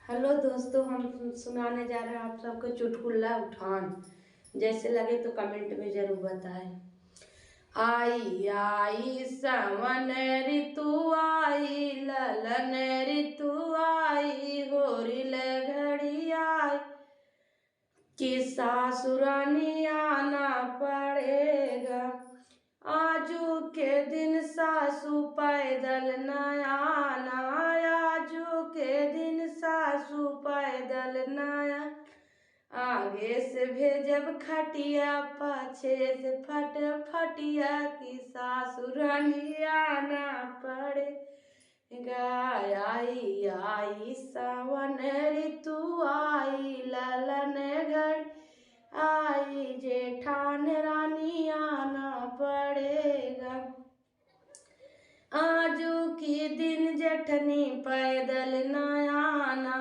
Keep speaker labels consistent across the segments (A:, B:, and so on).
A: Hello दोस्तों, हम सुनाने जा रहे हैं आप सबको चुटकुला उठान। जैसे लगे तो कमेंट में जरूर बताएं। आई आई सावन ऋतु आई, ललन ऋतु आई, होरिल घड़ी आई, कि सासुरानी आना पड़ेगा। आजू के दिन सासू पैदल न आना, आजू के दिन सासू पैदल न आना। आगे से भेजब खटिया, पाछे से फटिया, कि सासुरानी आना पड़ेगा। आई आई सावन ऋतु आई, ललन घड़ी आई, जेठान रानी आना पड़ेगा। आजू के दिन जेठनी पैदल न आना,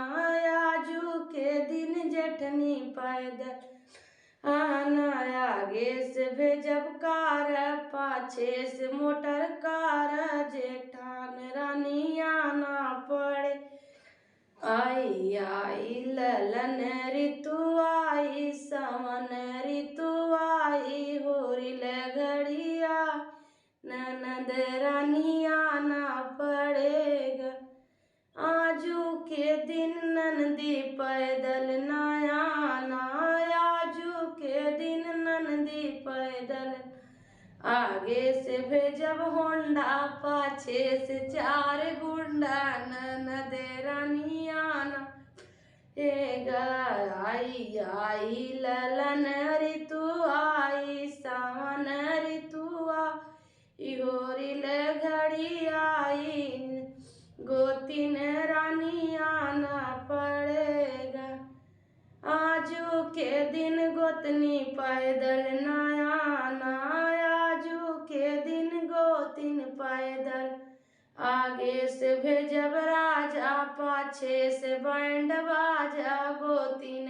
A: आजू के दिन जेठनी पैदल आना। आगे से भेजब कार, पाछे से मोटर कार, जेठान रानी आना पड़े। आई आई ललन ऋतु आई, सावन ऋतु आई, होरिल घड़िया, ननद रानी आना पड़ेगा। आजू के दिन नंदी पैदल न आना, आजू के दिन नंदी पैदल। आगे से भेजब होंडा, पाछे से चार गुंडा, ननद रानी आना पड़ेगा। आई आई ललन ऋतु आई, सावन ऋतु आई, होरिल घड़ी आई, गोतिन रानी आना पड़ेगा। आजू के दिन गोतनी पैदल न आना, आजू के दिन गोतिन पैदल। आगे से भेजब राजा, पाछे से बैंड बाजा, गोतिन